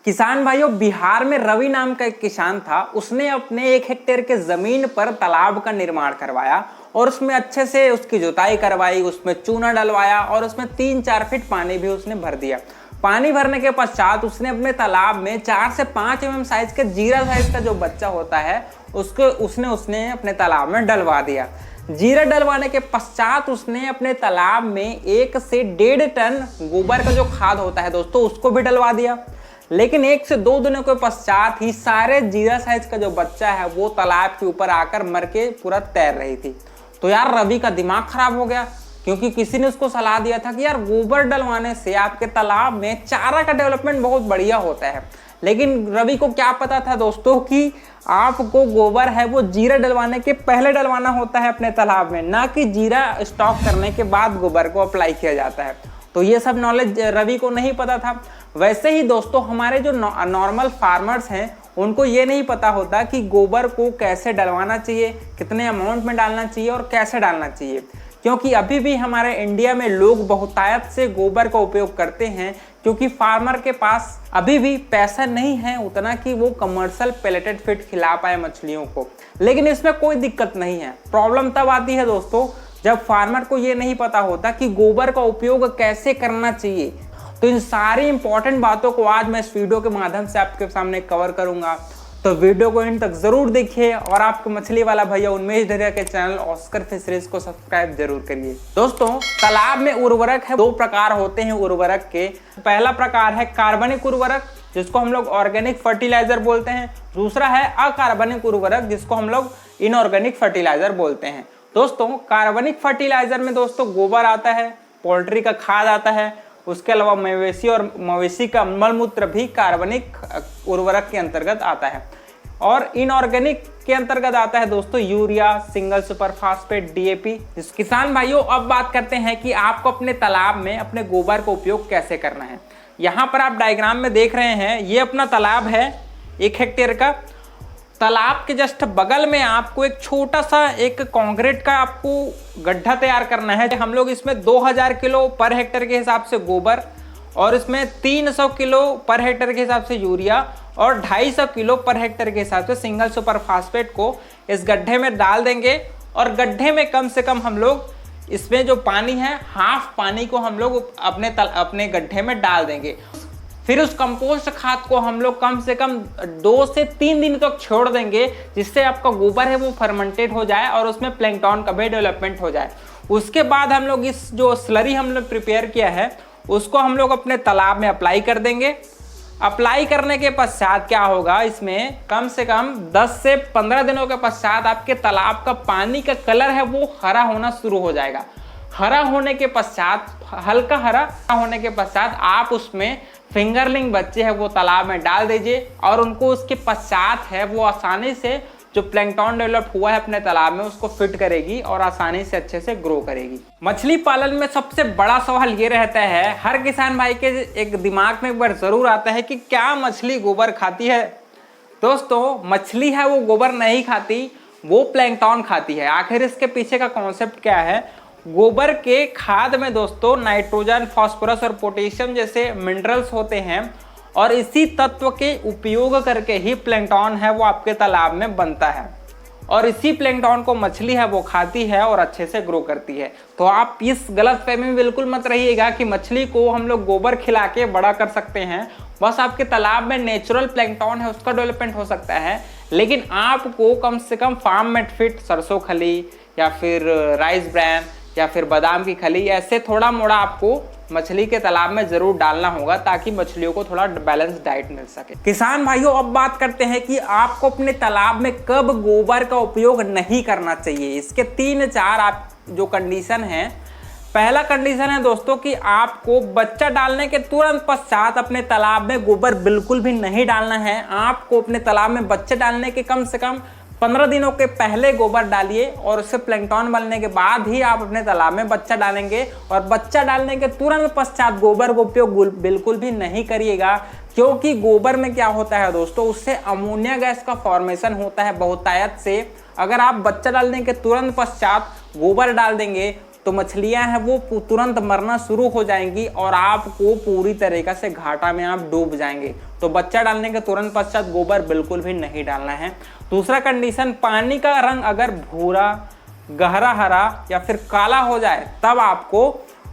किसान भाइयों, बिहार में रवि नाम का एक किसान था। उसने अपने 1 हेक्टेयर के जमीन पर तालाब का निर्माण करवाया और उसमें अच्छे से उसकी जुताई करवाई, उसमें चूना डलवाया और उसमें 3-4 फीट पानी भी उसने भर दिया। पानी भरने के पश्चात उसने अपने तालाब में 4 से 5 mm साइज के जीरा साइज का जो बच्चा होता है उसको उसने अपने तालाब में डलवा दिया। जीरा डलवाने के पश्चात उसने अपने तालाब में 1 से 1.5 टन गोबर का जो खाद होता है दोस्तों उसको भी डलवा दिया। लेकिन 1 से 2 दिनों के पश्चात ही सारे जीरा साइज का जो बच्चा है वो तालाब के ऊपर आकर मर के पूरा तैर रही थी। तो यार रवि का दिमाग खराब हो गया, क्योंकि किसी ने उसको सलाह दिया था कि यार गोबर डलवाने से आपके तालाब में चारा का डेवलपमेंट बहुत बढ़िया होता है। लेकिन रवि को क्या पता था दोस्तों कि आपको गोबर है वो जीरा डलवाने के पहले डलवाना होता है अपने तालाब में, ना कि जीरा स्टॉक करने के बाद गोबर को अप्लाई किया जाता है। तो ये सब नॉलेज रवि को नहीं पता था। वैसे ही दोस्तों हमारे जो नॉर्मल फार्मर्स हैं उनको ये नहीं पता होता कि गोबर को कैसे डलवाना चाहिए, कितने अमाउंट में डालना चाहिए और कैसे डालना चाहिए। क्योंकि अभी भी हमारे इंडिया में लोग बहुतायत से गोबर का उपयोग करते हैं, क्योंकि फार्मर के पास अभी भी पैसा नहीं है उतना कि वो कमर्शियल पेलेटेड फीड खिला पाए मछलियों को। लेकिन इसमें कोई दिक्कत नहीं है। प्रॉब्लम तब आती है दोस्तों जब फार्मर को ये नहीं पता होता कि गोबर का उपयोग कैसे करना चाहिए। तो इन सारी इंपॉर्टेंट बातों को आज मैं इस वीडियो के माध्यम से आपके सामने कवर करूंगा। तो वीडियो को इन तक जरूर देखिए और आपके मछली वाला भैया उन्मेष धरिया के चैनल ऑस्कर फिशरीज को सब्सक्राइब जरूर करिए। दोस्तों तालाब में उर्वरक है, 2 प्रकार होते हैं उर्वरक के। पहला प्रकार है कार्बनिक उर्वरक जिसको हम लोग ऑर्गेनिक फर्टिलाइजर बोलते हैं। दूसरा है अकार्बनिक उर्वरक जिसको हम लोग इनऑर्गेनिक फर्टिलाइजर बोलते हैं। दोस्तों कार्बनिक फर्टिलाइजर में दोस्तों गोबर आता है, पोल्ट्री का खाद आता है, उसके अलावा मवेशी का मलमूत्र भी कार्बनिक उर्वरक के अंतर्गत आता है। और इनऑर्गेनिक के अंतर्गत आता है दोस्तों urea, single super phosphate, DAP. किसान भाइयों अब बात करते हैं कि आपको अपने तालाब में अपने गोबर का उपयोग कैसे करना है। यहाँ पर आप डायग्राम में देख रहे हैं, ये अपना तालाब है 1 हेक्टेयर का। तालाब के जस्ट बगल में आपको एक छोटा सा एक कंक्रीट का आपको गड्ढा तैयार करना है। हम लोग इसमें 2000 किलो पर हेक्टेयर के हिसाब से गोबर और इसमें 300 किलो पर हेक्टेयर के हिसाब से यूरिया और 250 किलो पर हेक्टेयर के हिसाब से सिंगल सुपर फास्फेट को इस गड्ढे में डाल देंगे। और गड्ढे में कम से कम हम लोग इसमें जो पानी है हाफ पानी को हम लोग अपने गड्ढे में डाल देंगे। फिर उस कंपोस्ट खाद को हम लोग कम से कम 2 से 3 दिन तक छोड़ देंगे, जिससे आपका गोबर है वो फर्मेंटेड हो जाए और उसमें प्लैंकटन का भी डेवलपमेंट हो जाए। उसके बाद हम लोग इस जो स्लरी हम लोग प्रिपेयर किया है उसको हम लोग अपने तालाब में अप्लाई कर देंगे। अप्लाई करने के पश्चात क्या होगा, इसमें कम से कम 10 से 15 दिनों के पश्चात आपके तालाब का पानी का कलर है वो हरा होना शुरू हो जाएगा। हरा होने के पश्चात, हल्का हरा होने के पश्चात आप उसमें फिंगरलिंग बच्चे हैं वो तालाब में डाल दीजिए और उनको उसके पश्चात है वो आसानी से जो प्लैंकटन डेवलप हुआ है अपने तालाब में उसको फिट करेगी और आसानी से अच्छे से ग्रो करेगी। मछली पालन में सबसे बड़ा सवाल ये रहता है, हर किसान भाई के एक दिमाग में एक बार जरूर आता है कि क्या मछली गोबर खाती है। दोस्तों मछली है वो गोबर नहीं खाती, वो प्लैंकटन खाती है। आखिर इसके पीछे का कॉन्सेप्ट क्या है? गोबर के खाद में दोस्तों नाइट्रोजन, फास्फोरस और पोटेशियम जैसे मिनरल्स होते हैं और इसी तत्व के उपयोग करके ही प्लैंकटन है वो आपके तालाब में बनता है और इसी प्लैंकटन को मछली है वो खाती है और अच्छे से ग्रो करती है। तो आप इस गलतफहमी में बिल्कुल मत रहिएगा कि मछली को हम लोग गोबर खिला के बड़ा कर सकते हैं। बस आपके तालाब में नेचुरल प्लैंकटन है उसका डेवलपमेंट हो सकता है, लेकिन आपको कम से कम फार्म मेड फीड, सरसों खली या फिर राइस ब्रैन या फिर बादाम की खली, ऐसे थोड़ा मोड़ा आपको मछली के तालाब में जरूर डालना होगा ताकि मछलियों को थोड़ा बैलेंस डाइट मिल सके। किसान भाइयों अब बात करते हैं कि आपको अपने तालाब में कब गोबर का उपयोग नहीं करना चाहिए। इसके 3-4 आप जो कंडीशन है। पहला कंडीशन है दोस्तों कि आपको बच्चा डालने के तुरंत पश्चात अपने तालाब में गोबर बिल्कुल भी नहीं डालना है। आपको अपने तालाब में बच्चे डालने के कम से कम 15 दिनों के पहले गोबर डालिए और उससे प्लैंकटन बनने के बाद ही आप अपने तालाब में बच्चा डालेंगे। और बच्चा डालने के तुरंत पश्चात गोबर का उपयोग बिल्कुल भी नहीं करिएगा, क्योंकि गोबर में क्या होता है दोस्तों, उससे अमोनिया गैस का फॉर्मेशन होता है बहुतायत से। अगर आप बच्चा डालने के तुरंत पश्चात गोबर डाल देंगे तो मछलियां हैं वो तुरंत मरना शुरू हो जाएंगी और आपको पूरी तरीके से घाटा में आप डूब जाएंगे। तो बच्चा डालने के तुरंत पश्चात गोबर बिल्कुल भी नहीं डालना है। दूसरा कंडीशन, पानी का रंग अगर भूरा, गहरा हरा या फिर काला हो जाए तब आपको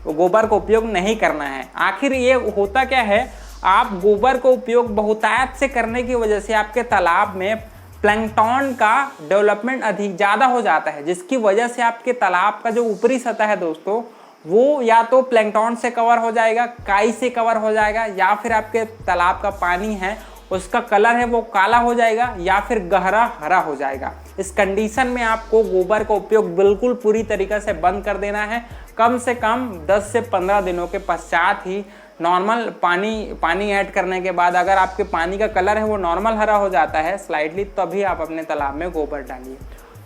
गोबर का उपयोग नहीं करना है। आखिर ये होता क्या है, आप गोबर का उपयोग बहुतायत से करने की वजह से आपके तालाब में प्लैंकटन का डेवलपमेंट अधिक ज़्यादा हो जाता है, जिसकी वजह से आपके तालाब का जो ऊपरी सतह है दोस्तों वो या तो प्लैंकटन से कवर हो जाएगा, काई से कवर हो जाएगा, या फिर आपके तालाब का पानी है उसका कलर है वो काला हो जाएगा या फिर गहरा हरा हो जाएगा। इस कंडीशन में आपको गोबर का उपयोग बिल्कुल पूरी तरीके से बंद कर देना है। कम से कम 10 से 15 दिनों के पश्चात ही नॉर्मल पानी ऐड करने के बाद अगर आपके पानी का कलर है वो नॉर्मल हरा हो जाता है स्लाइटली, तभी आप अपने तालाब में गोबर डालिए।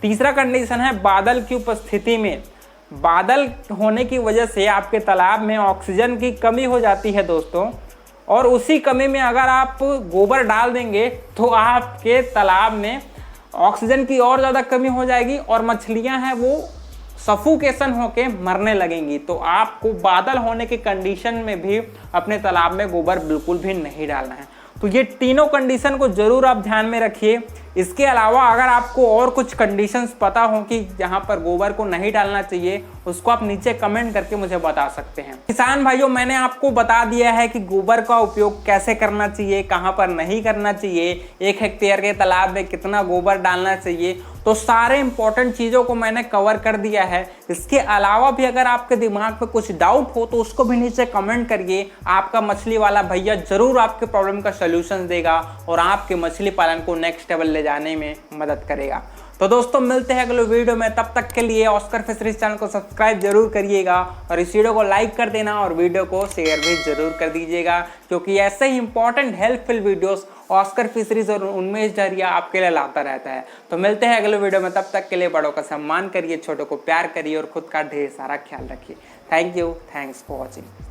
तीसरा कंडीशन है बादल की उपस्थिति में। बादल होने की वजह से आपके तालाब में ऑक्सीजन की कमी हो जाती है दोस्तों, और उसी कमी में अगर आप गोबर डाल देंगे तो आपके तालाब में ऑक्सीजन की और ज़्यादा कमी हो जाएगी और मछलियां हैं वो सफोकेशन होके मरने लगेंगी। तो आपको बादल होने की कंडीशन में भी अपने तालाब में गोबर बिल्कुल भी नहीं डालना है। तो ये तीनों कंडीशन को जरूर आप ध्यान में रखिए। इसके अलावा अगर आपको और कुछ कंडीशंस पता हो कि जहां पर गोबर को नहीं डालना चाहिए, उसको आप नीचे कमेंट करके मुझे बता सकते हैं। किसान भाइयों, मैंने आपको बता दिया है कि गोबर का उपयोग कैसे करना चाहिए, कहां पर नहीं करना चाहिए, 1 हेक्टेयर के तालाब में कितना गोबर डालना चाहिए, तो सारे इंपॉर्टेंट चीज़ों को मैंने कवर कर दिया है। इसके अलावा भी अगर आपके दिमाग में कुछ डाउट हो तो उसको भी नीचे कमेंट करिए। आपका मछली वाला भैया जरूर आपके प्रॉब्लम का सलूशन देगा और आपके मछली पालन को नेक्स्ट लेवल ले जाने में मदद करेगा। तो दोस्तों मिलते हैं अगले वीडियो में, तब तक के लिए ऑस्कर फिशरीज चैनल को सब्सक्राइब जरूर करिएगा और इस वीडियो को लाइक कर देना और वीडियो को शेयर भी जरूर कर दीजिएगा, क्योंकि ऐसे ही important helpful videos Oscar fisheries और उन्मेष झरिया आपके लिए लाता रहता है। तो मिलते हैं अगले वीडियो में, तब तक के लिए बड़ों का सम्मान करिए, छोटों को प्यार करिए और खुद का ढेर सारा ख्याल रखिए। Thank you, thanks for watching.